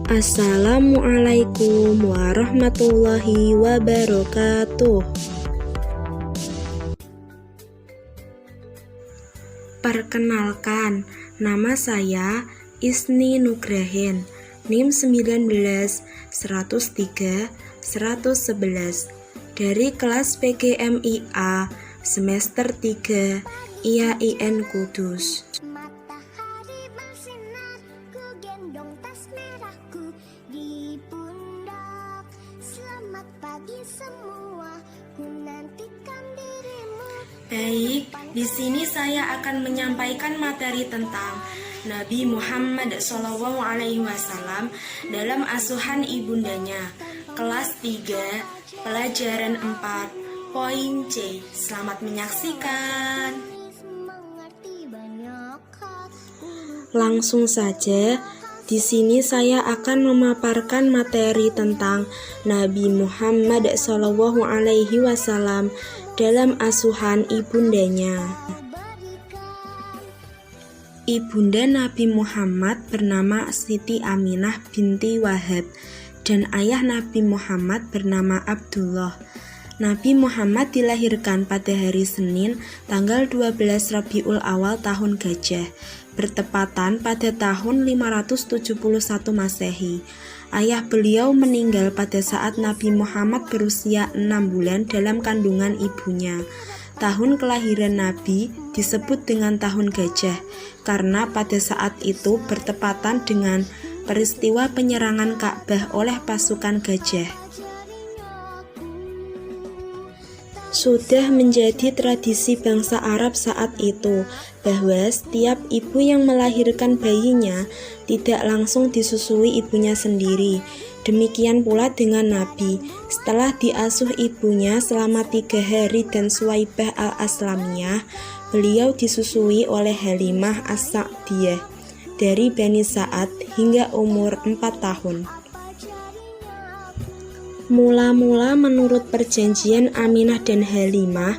Assalamualaikum warahmatullahi wabarakatuh. Perkenalkan, nama saya Isni Nugrahen, NIM 19 103 111 dari kelas PGMIA semester 3 IAIN Kudus. Matahari bersinar, ku gendong tas merahku di pundak. Selamat pagi semua, ku nantikan dirimu. Baik, di sini saya akan menyampaikan materi tentang Nabi Muhammad SAW dalam asuhan ibundanya, kelas 3, pelajaran 4, poin C. Selamat menyaksikan. Langsung saja, di sini saya akan memaparkan materi tentang Nabi Muhammad SAW dalam asuhan ibundanya. Ibunda Nabi Muhammad bernama Siti Aminah binti Wahab dan ayah Nabi Muhammad bernama Abdullah. Nabi Muhammad dilahirkan pada hari Senin tanggal 12 Rabiul Awal tahun Gajah, bertepatan pada tahun 571 Masehi. Ayah beliau meninggal pada saat Nabi Muhammad berusia 6 bulan dalam kandungan ibunya. Tahun kelahiran Nabi disebut dengan tahun Gajah karena pada saat itu bertepatan dengan peristiwa penyerangan Ka'bah oleh pasukan gajah. Sudah menjadi tradisi bangsa Arab saat itu bahwa setiap ibu yang melahirkan bayinya tidak langsung disusui ibunya sendiri. Demikian pula dengan Nabi. Setelah diasuh ibunya selama 3 hari dan Suwaibah al-Aslamiyah, beliau disusui oleh Halimah as-Sa'diyah dari Bani Sa'ad hingga umur 4 tahun. Mula-mula menurut perjanjian Aminah dan Halimah,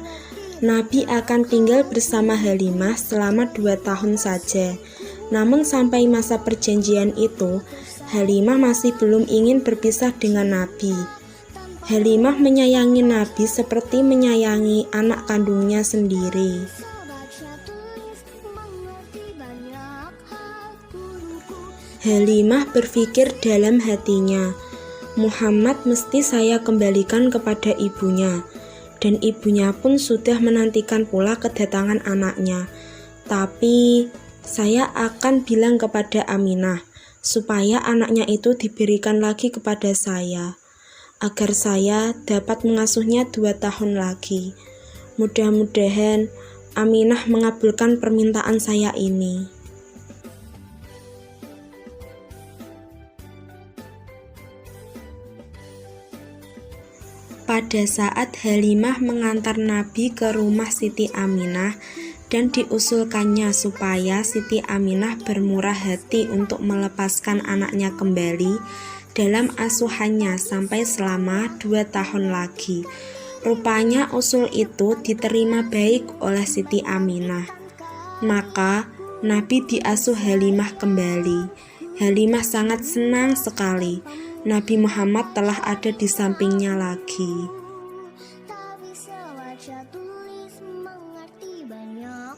Nabi akan tinggal bersama Halimah selama 2 tahun saja. Namun sampai masa perjanjian itu, Halimah masih belum ingin berpisah dengan Nabi. Halimah menyayangi Nabi seperti menyayangi anak kandungnya sendiri. Halimah berpikir dalam hatinya, Muhammad mesti saya kembalikan kepada ibunya, dan ibunya pun sudah menantikan pula kedatangan anaknya. Tapi saya akan bilang kepada Aminah supaya anaknya itu diberikan lagi kepada saya, agar saya dapat mengasuhnya 2 tahun lagi. Mudah-mudahan Aminah mengabulkan permintaan saya ini. Pada saat Halimah mengantar Nabi ke rumah Siti Aminah dan diusulkannya supaya Siti Aminah bermurah hati untuk melepaskan anaknya kembali dalam asuhannya sampai selama 2 tahun lagi. Rupanya usul itu diterima baik oleh Siti Aminah. Maka Nabi diasuh Halimah kembali. Halimah sangat senang sekali. Nabi Muhammad telah ada di sampingnya lagi.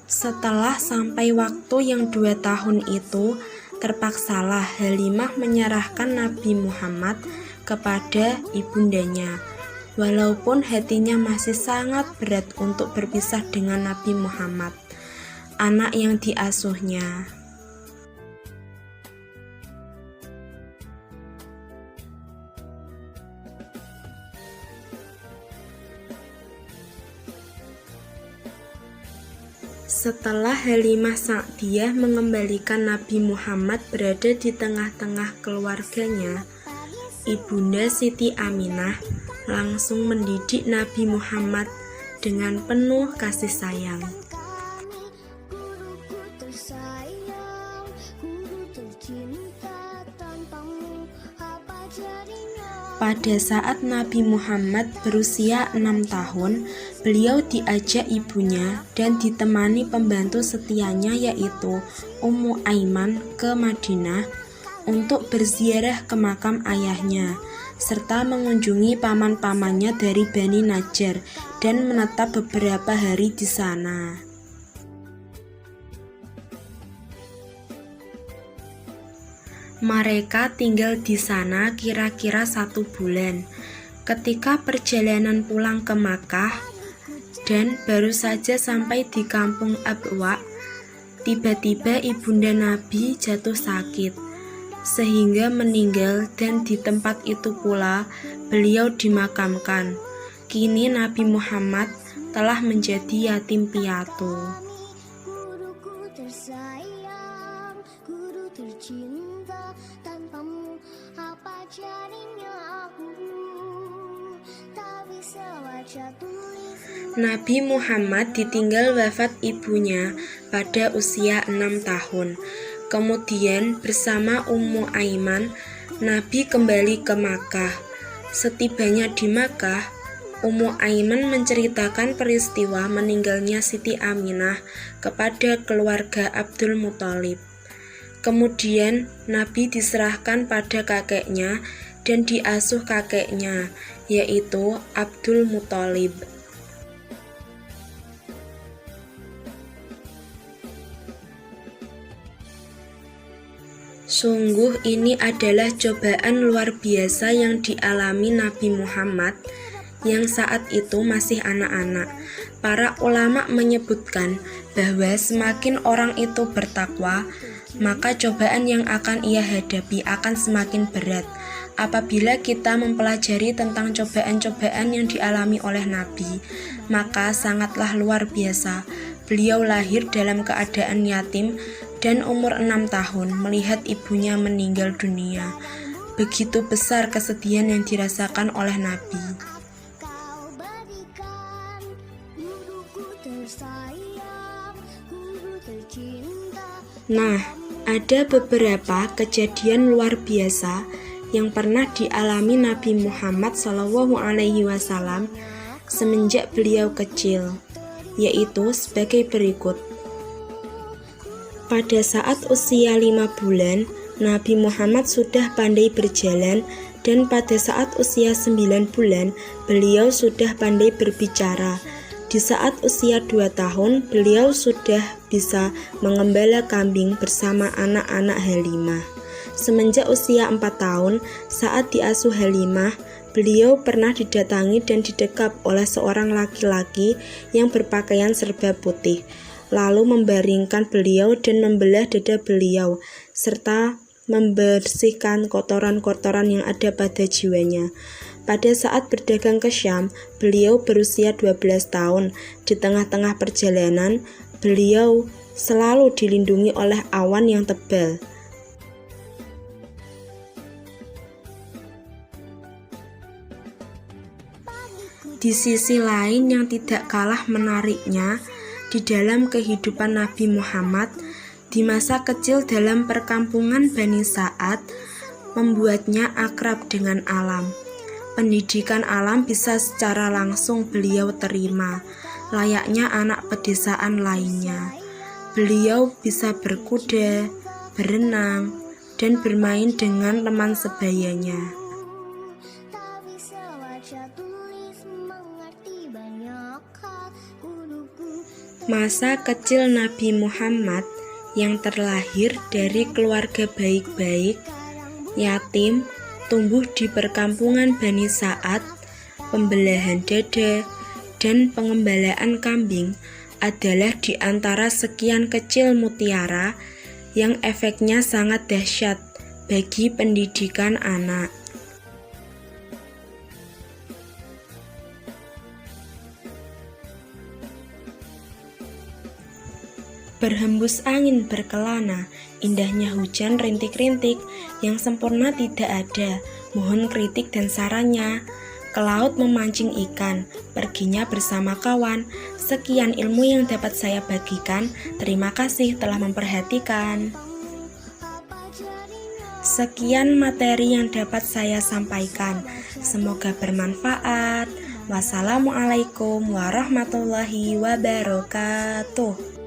Setelah sampai waktu yang 2 tahun itu, terpaksalah Halimah menyerahkan Nabi Muhammad kepada ibundanya. Walaupun hatinya masih sangat berat untuk berpisah dengan Nabi Muhammad, anak yang diasuhnya. Setelah Halimah Sa'diyah mengembalikan Nabi Muhammad berada di tengah-tengah keluarganya, Ibunda Siti Aminah langsung mendidik Nabi Muhammad dengan penuh kasih sayang. Pada saat Nabi Muhammad berusia 6 tahun, beliau diajak ibunya dan ditemani pembantu setianya yaitu Ummu Aiman ke Madinah untuk berziarah ke makam ayahnya, serta mengunjungi paman-pamannya dari Bani Najjar dan menetap beberapa hari di sana. Mereka tinggal di sana kira-kira 1 bulan. Ketika perjalanan pulang ke Makkah dan baru saja sampai di kampung Abwa, tiba-tiba ibunda Nabi jatuh sakit, sehingga meninggal dan di tempat itu pula beliau dimakamkan. Kini Nabi Muhammad telah menjadi yatim piatu. Guruku tersayang, guru tercinta, tanpamu apa jadinya aku, tak bisa baca tulis. Nabi Muhammad ditinggal wafat ibunya pada usia 6 tahun. Kemudian bersama Ummu Aiman, Nabi kembali ke Makkah. Setibanya di Makkah, Ummu Aiman menceritakan peristiwa meninggalnya Siti Aminah kepada keluarga Abdul Muthalib. Kemudian Nabi diserahkan pada kakeknya dan diasuh kakeknya, yaitu Abdul Muthalib. Sungguh ini adalah cobaan luar biasa yang dialami Nabi Muhammad yang saat itu masih anak-anak. Para ulama menyebutkan bahwa semakin orang itu bertakwa, maka cobaan yang akan ia hadapi akan semakin berat. Apabila kita mempelajari tentang cobaan-cobaan yang dialami oleh Nabi, maka sangatlah luar biasa. Beliau lahir dalam keadaan yatim dan umur 6 tahun melihat ibunya meninggal dunia. Begitu besar kesedihan yang dirasakan oleh Nabi. Kau berikan, guruku tersayang, guru tercinta. Nah, ada beberapa kejadian luar biasa yang pernah dialami Nabi Muhammad SAW semenjak beliau kecil, yaitu sebagai berikut. Pada saat usia 5 bulan, Nabi Muhammad sudah pandai berjalan, dan pada saat usia 9 bulan, beliau sudah pandai berbicara. Di saat usia 2 tahun, beliau sudah bisa mengembala kambing bersama anak-anak Halimah. Semenjak usia 4 tahun, saat diasuh Halimah, beliau pernah didatangi dan didekap oleh seorang laki-laki yang berpakaian serba putih, lalu membaringkan beliau dan membelah dada beliau, serta membersihkan kotoran-kotoran yang ada pada jiwanya. Pada saat berdagang ke Syam, beliau berusia 12 tahun. Di tengah-tengah perjalanan, beliau selalu dilindungi oleh awan yang tebal. Di sisi lain yang tidak kalah menariknya, di dalam kehidupan Nabi Muhammad di masa kecil dalam perkampungan Bani Sa'ad membuatnya akrab dengan alam. Pendidikan alam bisa secara langsung beliau terima, layaknya anak pedesaan lainnya. Beliau bisa berkuda, berenang, dan bermain dengan teman sebayanya. Tak bisa baca tulis, mengerti banyak hal, guruku. Masa kecil Nabi Muhammad yang terlahir dari keluarga baik-baik, yatim, tumbuh di perkampungan Bani Sa'ad, pembelahan dada, dan pengembalaan kambing adalah di antara sekian kecil mutiara yang efeknya sangat dahsyat bagi pendidikan anak. Berhembus angin berkelana, indahnya hujan rintik-rintik, yang sempurna tidak ada, mohon kritik dan sarannya. Ke laut memancing ikan, perginya bersama kawan. Sekian ilmu yang dapat saya bagikan, terima kasih telah memperhatikan. Sekian materi yang dapat saya sampaikan, semoga bermanfaat. Wassalamualaikum warahmatullahi wabarakatuh.